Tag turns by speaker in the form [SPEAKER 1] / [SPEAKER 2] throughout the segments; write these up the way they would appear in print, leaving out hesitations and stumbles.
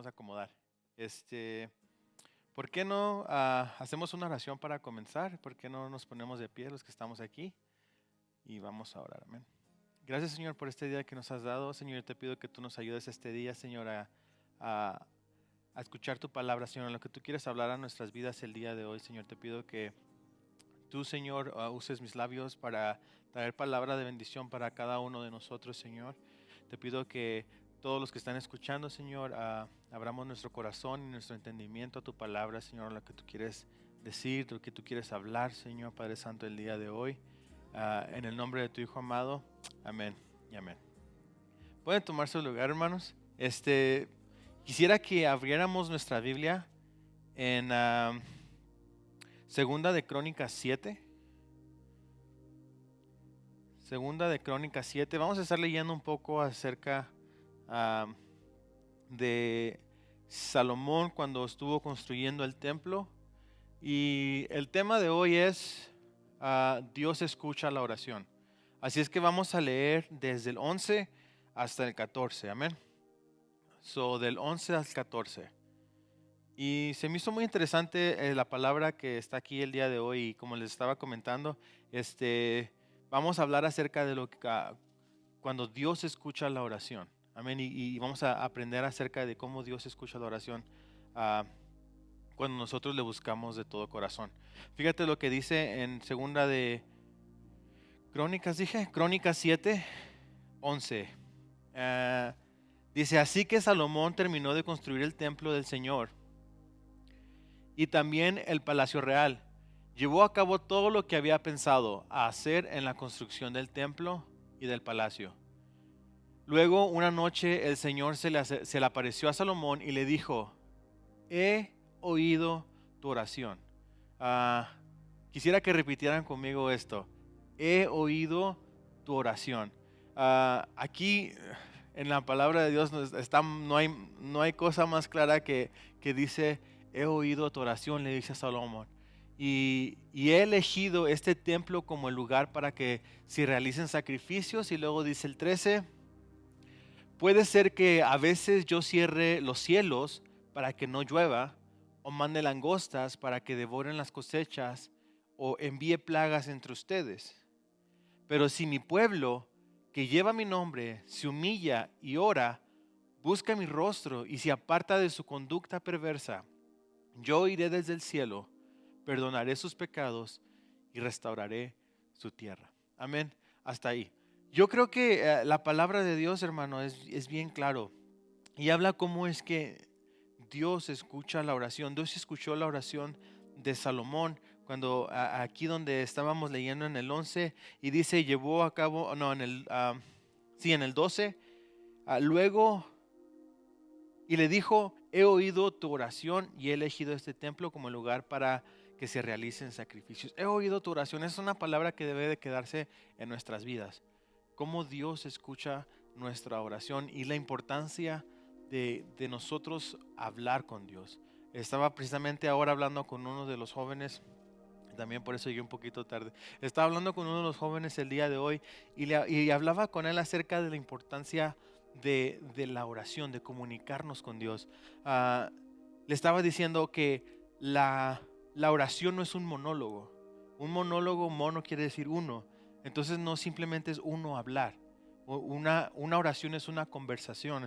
[SPEAKER 1] Vamos a acomodar. Este, ¿Por qué no hacemos una oración para comenzar? ¿Por qué no nos ponemos de pie los que estamos aquí? Y vamos a orar, amén. Gracias, Señor, por este día que nos has dado. Señor, yo te pido que tú nos ayudes este día, Señor, a- a escuchar tu palabra, Señor, en lo que tú quieres hablar a nuestras vidas el día de hoy, Señor. Te pido que tú, Señor, uses mis labios para traer palabra de bendición para cada uno de nosotros, Señor. Te pido que todos los que están escuchando, Señor, abramos nuestro corazón y nuestro entendimiento a tu palabra, Señor, lo que tú quieres decir, lo que tú quieres hablar, Señor, Padre Santo, el día de hoy. En el nombre de tu Hijo amado, amén y amén. Pueden tomar su lugar, hermanos. Quisiera que abriéramos nuestra Biblia en Segunda de Crónicas 7. Segunda de Crónicas 7. Vamos a estar leyendo un poco acerca ah, de Salomón cuando estuvo construyendo el templo. Y el tema de hoy es Dios escucha la oración. Así es que vamos a leer desde el 11 hasta el 14. Amén. Del 11 al 14. Y se me hizo muy interesante la palabra que está aquí el día de hoy. Y como les estaba comentando, vamos a hablar acerca de lo que cuando Dios escucha la oración. Amén. Y vamos a aprender acerca de cómo Dios escucha la oración cuando nosotros le buscamos de todo corazón. Fíjate lo que dice en segunda de Crónicas 7, 11. Dice, así que Salomón terminó de construir el templo del Señor y también el palacio real. Llevó a cabo todo lo que había pensado hacer en la construcción del templo y del palacio. Luego, una noche, el Señor se le apareció a Salomón y le dijo, he oído tu oración. Ah, Quisiera que repitieran conmigo esto. He oído tu oración. Aquí en la palabra de Dios no hay cosa más clara que dice, he oído tu oración, le dice a Salomón. Y he elegido este templo como el lugar para que se realicen sacrificios. Y luego dice el 13. Puede ser que a veces yo cierre los cielos para que no llueva, o mande langostas para que devoren las cosechas, o envíe plagas entre ustedes. Pero si mi pueblo, que lleva mi nombre, se humilla y ora, busca mi rostro y se aparta de su conducta perversa, yo iré desde el cielo, perdonaré sus pecados y restauraré su tierra. Amén. Hasta ahí. Yo creo que la palabra de Dios, hermano, es bien claro. Y habla cómo es que Dios escucha la oración. Dios escuchó la oración de Salomón cuando aquí donde estábamos leyendo en el 11 y dice llevó a cabo, no, en el 12, luego y le dijo, he oído tu oración y he elegido este templo como lugar para que se realicen sacrificios. He oído tu oración. Es una palabra que debe de quedarse en nuestras vidas. Cómo Dios escucha nuestra oración y la importancia de nosotros hablar con Dios. Estaba precisamente ahora hablando con uno de los jóvenes. También por eso llegué un poquito tarde. Estaba hablando con uno de los jóvenes el día de hoy y hablaba con él acerca de la importancia de la oración, de comunicarnos con Dios. Ah, Le estaba diciendo que la oración no es un monólogo. Un monólogo, mono quiere decir uno. Entonces no simplemente es uno hablar. Una oración es una conversación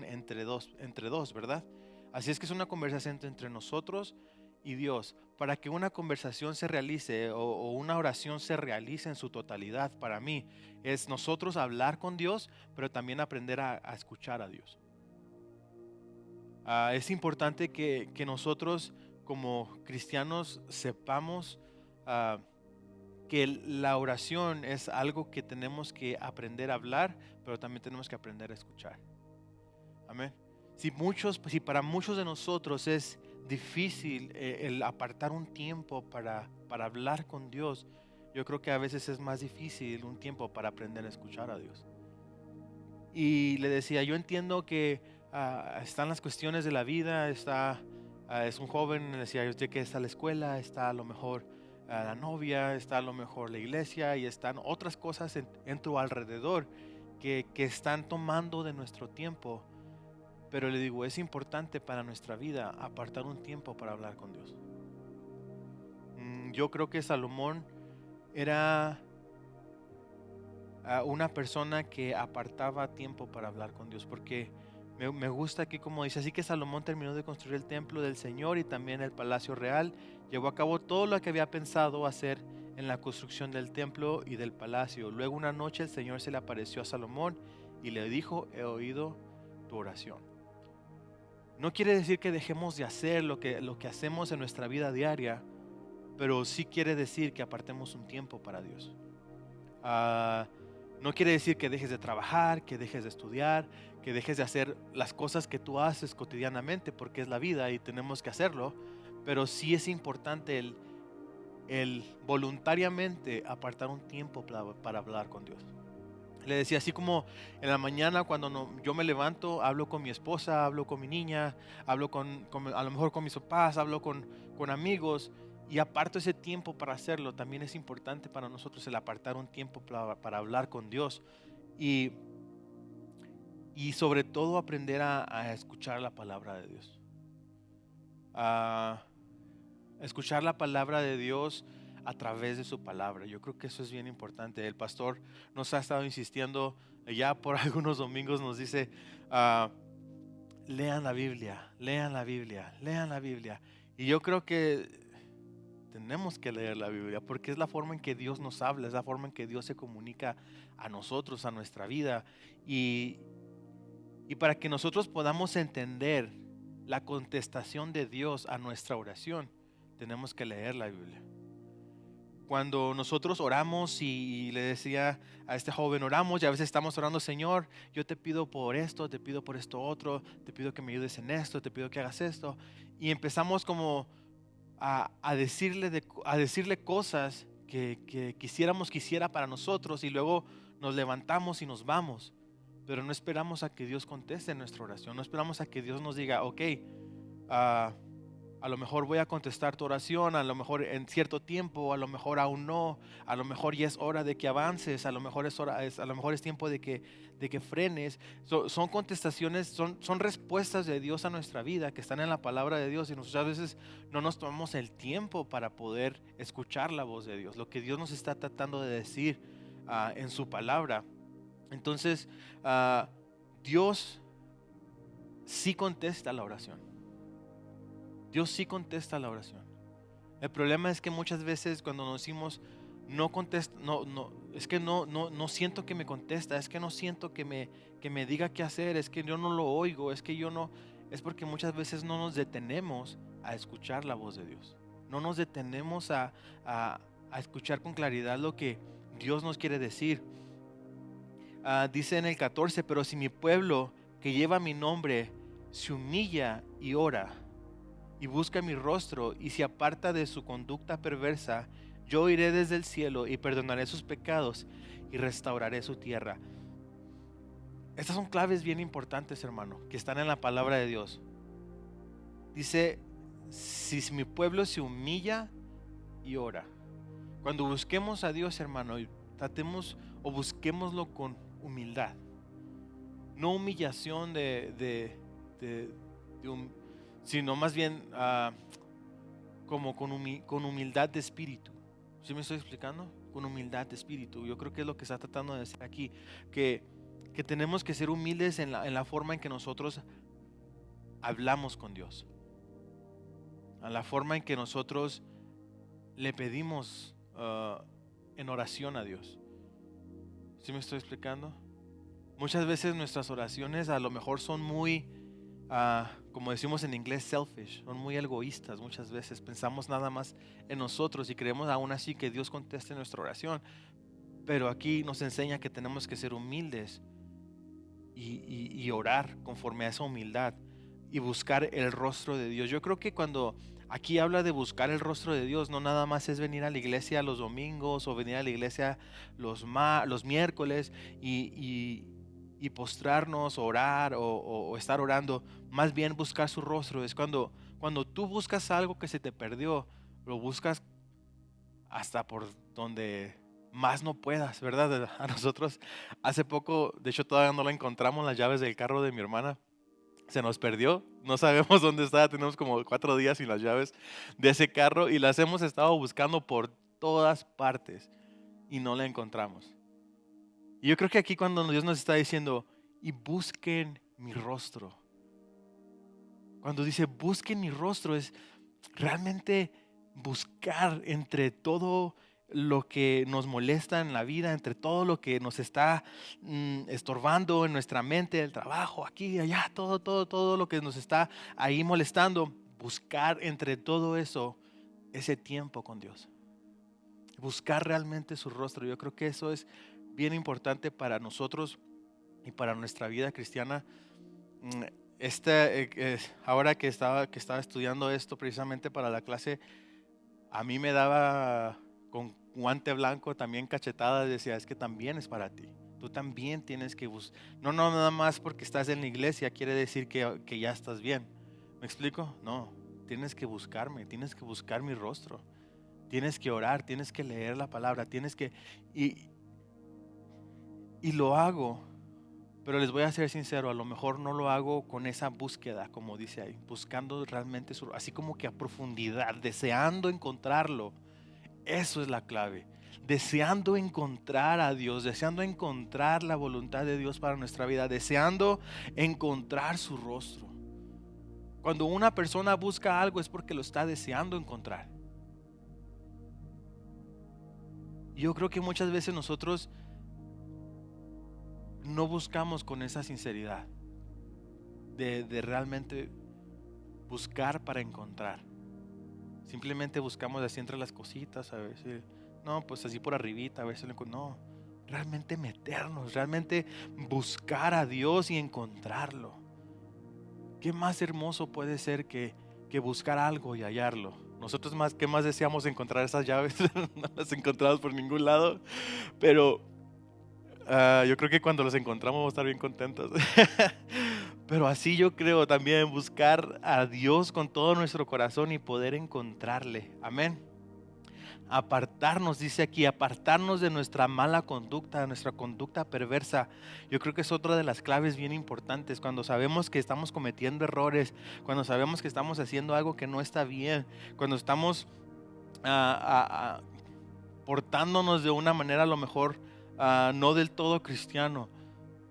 [SPEAKER 1] entre dos, ¿verdad? Así es que es una conversación entre nosotros y Dios. Para que una conversación se realice o una oración se realice en su totalidad, para mí, es nosotros hablar con Dios, pero también aprender a escuchar a Dios. Es importante que nosotros como cristianos sepamos que la oración es algo que tenemos que aprender a hablar, pero también tenemos que aprender a escuchar. Amén. Si para muchos de nosotros es difícil el apartar un tiempo para hablar con Dios, yo creo que a veces es más difícil un tiempo para aprender a escuchar a Dios. Y le decía, yo entiendo que están las cuestiones de la vida, es un joven, le decía, yo sé que está la escuela, está a lo mejor la novia, está a lo mejor la iglesia y están otras cosas en tu alrededor que están tomando de nuestro tiempo. Pero le digo, es importante para nuestra vida apartar un tiempo para hablar con Dios. Yo creo que Salomón era una persona que apartaba tiempo para hablar con Dios, porque me gusta aquí como dice, así que Salomón terminó de construir el templo del Señor y también el palacio real, llevó a cabo todo lo que había pensado hacer en la construcción del templo y del palacio. Luego una noche el Señor se le apareció a Salomón y le dijo, he oído tu oración. No quiere decir que dejemos de hacer lo que hacemos en nuestra vida diaria, pero sí quiere decir que apartemos un tiempo para Dios. Ah, no quiere decir que dejes de trabajar, que dejes de estudiar, que dejes de hacer las cosas que tú haces cotidianamente, porque es la vida y tenemos que hacerlo, pero sí es importante el voluntariamente apartar un tiempo para hablar con Dios. Le decía, así como en la mañana cuando yo me levanto, hablo con mi esposa, hablo con mi niña, hablo a lo mejor con mis papás, hablo con amigos y aparto ese tiempo para hacerlo. También es importante para nosotros el apartar un tiempo para hablar con Dios y, y sobre todo aprender a escuchar la palabra de Dios. A escuchar la palabra de Dios a través de su palabra. Yo creo que eso es bien importante. El pastor nos ha estado insistiendo ya por algunos domingos, nos dice, lean la Biblia, lean la Biblia, lean la Biblia. Y yo creo que tenemos que leer la Biblia porque es la forma en que Dios nos habla, es la forma en que Dios se comunica a nosotros, a nuestra vida. Y, y para que nosotros podamos entender la contestación de Dios a nuestra oración, tenemos que leer la Biblia. Cuando nosotros oramos y le decía a este joven, oramos y a veces estamos orando, Señor, yo te pido por esto, te pido por esto otro, te pido que me ayudes en esto, te pido que hagas esto. Y empezamos como a decirle cosas que quisiéramos que hiciera para nosotros y luego nos levantamos y nos vamos. Pero no esperamos a que Dios conteste nuestra oración, no esperamos a que Dios nos diga, ok, a lo mejor voy a contestar tu oración, a lo mejor en cierto tiempo, a lo mejor aún no, a lo mejor ya es hora de que avances, a lo mejor a lo mejor es tiempo de que frenes. Son contestaciones, son respuestas de Dios a nuestra vida que están en la palabra de Dios y muchas veces no nos tomamos el tiempo para poder escuchar la voz de Dios, lo que Dios nos está tratando de decir en su palabra. Entonces, Dios sí contesta la oración. Dios sí contesta la oración. El problema es que muchas veces cuando nos decimos no contesta, es que no siento que me contesta, es que no siento que me diga qué hacer, es que yo no lo oigo, es que yo no, es porque muchas veces no nos detenemos a escuchar la voz de Dios. No nos detenemos a escuchar con claridad lo que Dios nos quiere decir. Dice en el 14, pero si mi pueblo que lleva mi nombre se humilla y ora y busca mi rostro y se aparta de su conducta perversa, yo iré desde el cielo y perdonaré sus pecados y restauraré su tierra. Estas son claves bien importantes, hermano, que están en la palabra de Dios. Dice, si mi pueblo se humilla y ora. Cuando busquemos a Dios, hermano, tratemos o busquémoslo con humildad. No humillación sino más bien como con humildad de espíritu. ¿Sí me estoy explicando? Con humildad de espíritu. Yo creo que es lo que está tratando de decir aquí, que tenemos que ser humildes en la forma en que nosotros hablamos con Dios, en la forma en que nosotros le pedimos en oración a Dios. ¿Sí me estoy explicando? Muchas veces nuestras oraciones a lo mejor son muy, como decimos en inglés, selfish, son muy egoístas. Muchas veces pensamos nada más en nosotros y creemos aún así que Dios conteste nuestra oración. Pero aquí nos enseña que tenemos que ser humildes y orar conforme a esa humildad y buscar el rostro de Dios. Yo creo que cuando aquí habla de buscar el rostro de Dios, no nada más es venir a la iglesia los domingos o venir a la iglesia los miércoles y postrarnos, orar o estar orando. Más bien buscar su rostro es cuando tú buscas algo que se te perdió, lo buscas hasta por donde más no puedas, ¿verdad? A nosotros hace poco, de hecho todavía no la encontramos, las llaves del carro de mi hermana. Se nos perdió, no sabemos dónde está, tenemos como 4 días sin las llaves de ese carro y las hemos estado buscando por todas partes y no la encontramos. Y yo creo que aquí cuando Dios nos está diciendo, y busquen mi rostro. Cuando dice busquen mi rostro es realmente buscar entre todo lo que nos molesta en la vida, entre todo lo que nos está estorbando en nuestra mente, el trabajo, aquí, allá, todo lo que nos está ahí molestando, buscar entre todo eso ese tiempo con Dios. Buscar realmente su rostro. Yo creo que eso es bien importante para nosotros y para nuestra vida cristiana. Mm, Ahora que estaba estudiando esto precisamente para la clase, a mí me daba con guante blanco también cachetadas, decía, es que también es para ti. Tú también tienes que buscar. No, nada más porque estás en la iglesia quiere decir que ya estás bien. ¿Me explico? No, tienes que buscarme, tienes que buscar mi rostro. Tienes que orar, tienes que leer la palabra, tienes que... Y, y lo hago, pero les voy a ser sincero, a lo mejor no lo hago con esa búsqueda, como dice ahí, buscando realmente así como que a profundidad, deseando encontrarlo. Eso es la clave. Deseando encontrar a Dios, deseando encontrar la voluntad de Dios para nuestra vida, deseando encontrar su rostro. Cuando una persona busca algo es porque lo está deseando encontrar. Yo creo que muchas veces nosotros no buscamos con esa sinceridad de realmente buscar para encontrar. Simplemente buscamos así entre las cositas, a veces, no, pues así por arribita, a veces no, realmente meternos, realmente buscar a Dios y encontrarlo. ¿Qué más hermoso puede ser que buscar algo y hallarlo? Nosotros más, ¿qué más deseamos encontrar esas llaves? No las encontramos por ningún lado, pero yo creo que cuando los encontramos vamos a estar bien contentos. Pero así yo creo también buscar a Dios con todo nuestro corazón y poder encontrarle. Amén. Apartarnos, dice aquí, apartarnos de nuestra mala conducta, de nuestra conducta perversa. Yo creo que es otra de las claves bien importantes. Cuando sabemos que estamos cometiendo errores, cuando sabemos que estamos haciendo algo que no está bien, cuando estamos ah, ah, ah, portándonos de una manera a lo mejor no del todo cristiano,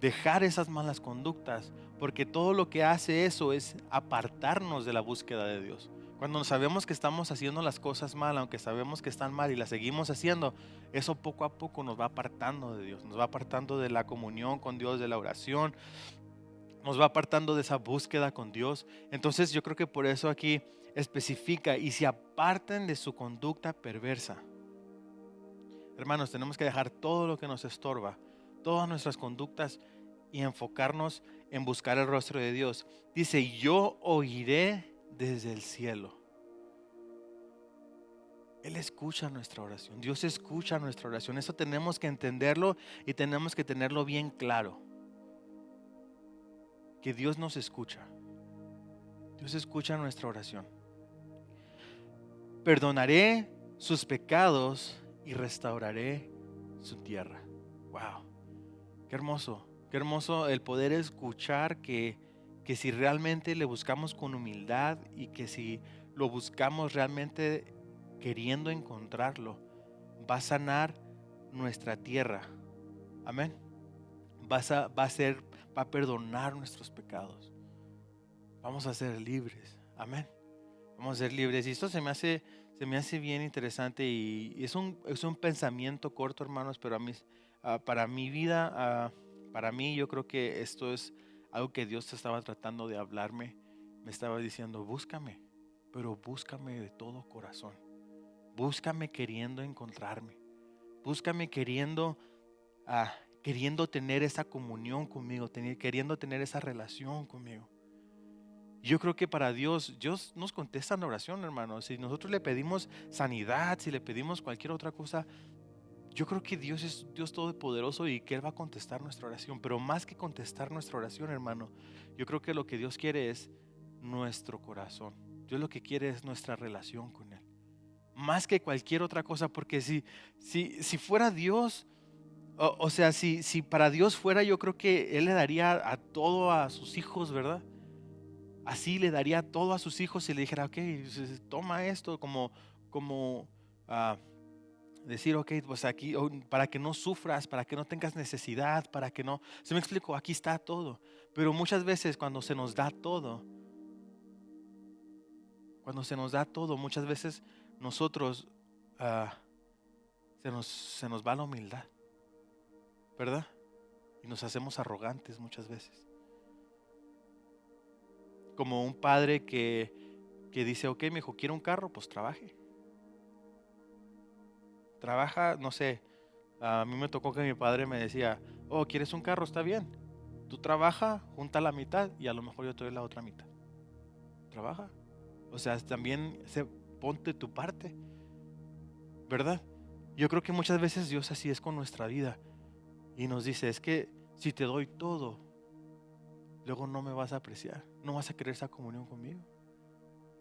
[SPEAKER 1] dejar esas malas conductas, porque todo lo que hace eso es apartarnos de la búsqueda de Dios. Cuando sabemos que estamos haciendo las cosas mal, aunque sabemos que están mal y las seguimos haciendo, eso poco a poco nos va apartando de Dios, nos va apartando de la comunión con Dios, de la oración, nos va apartando de esa búsqueda con Dios. Entonces yo creo que por eso aquí especifica, y se aparten de su conducta perversa. Hermanos, tenemos que dejar todo lo que nos estorba, todas nuestras conductas y enfocarnos en buscar el rostro de Dios. Dice, yo oiré desde el cielo. Él escucha nuestra oración. Dios escucha nuestra oración. Eso tenemos que entenderlo y tenemos que tenerlo bien claro. Que Dios nos escucha. Dios escucha nuestra oración. Perdonaré sus pecados y restauraré su tierra. Wow, qué hermoso el poder escuchar que si realmente le buscamos con humildad y que si lo buscamos realmente queriendo encontrarlo, va a sanar nuestra tierra. Amén. Va a perdonar nuestros pecados. Vamos a ser libres. Amén. Vamos a ser libres. Y esto se me hace bien interesante y es un pensamiento corto, hermanos, pero para mi vida, para mí yo creo que esto es algo que Dios estaba tratando de hablarme. Me estaba diciendo, búscame, pero búscame de todo corazón. Búscame queriendo encontrarme. Búscame queriendo tener esa comunión conmigo, queriendo tener esa relación conmigo. Yo creo que para Dios nos contesta en oración, hermanos. Si nosotros le pedimos sanidad, si le pedimos cualquier otra cosa, yo creo que Dios es Dios todopoderoso y que Él va a contestar nuestra oración. Pero más que contestar nuestra oración, hermano, yo creo que lo que Dios quiere es nuestro corazón. Dios lo que quiere es nuestra relación con Él. Más que cualquier otra cosa, porque si fuera Dios, o sea, si para Dios fuera, yo creo que Él le daría a todo a sus hijos, ¿verdad? así le daría todo a sus hijos y le dijera, ok, toma esto como decir, ok, pues aquí, para que no sufras, para que no tengas necesidad, para que no, se me explico, aquí está todo. Pero muchas veces cuando se nos da todo, muchas veces nosotros ah, se nos va la humildad, ¿verdad? Y nos hacemos arrogantes muchas veces. Como un padre que dice, ok, mi hijo, quiere un carro, pues trabaje. Trabaja, no sé, a mí me tocó que mi padre me decía, oh, ¿quieres un carro? Está bien. Tú trabaja, junta la mitad y a lo mejor yo te doy la otra mitad. Trabaja. O sea, también ponte tu parte, ¿verdad? Yo creo que muchas veces Dios así es con nuestra vida y nos dice, es que si te doy todo, luego no me vas a apreciar, no vas a querer esa comunión conmigo.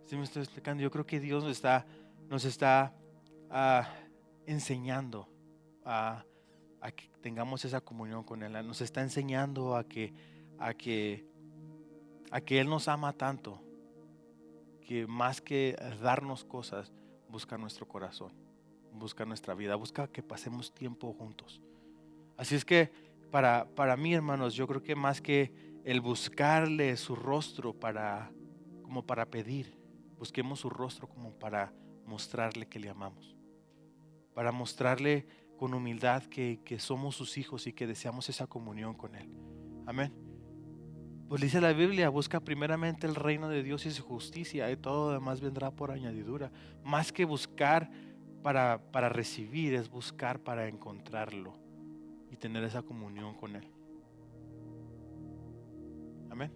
[SPEAKER 1] ¿Sí me estoy explicando? Yo creo que Dios nos está ah, enseñando a que tengamos esa comunión con Él. Nos está enseñando a que, a que Él nos ama tanto, que más que darnos cosas, busca nuestro corazón, busca nuestra vida, busca que pasemos tiempo juntos. Así es que para mí, hermanos, yo creo que más que el buscarle su rostro como para pedir, busquemos su rostro como para mostrarle que le amamos, para mostrarle con humildad que somos sus hijos y que deseamos esa comunión con Él. Amén. Pues dice la Biblia, busca primeramente el reino de Dios y su justicia y todo lo demás vendrá por añadidura. Más que buscar para recibir, es buscar para encontrarlo y tener esa comunión con Él. Amén.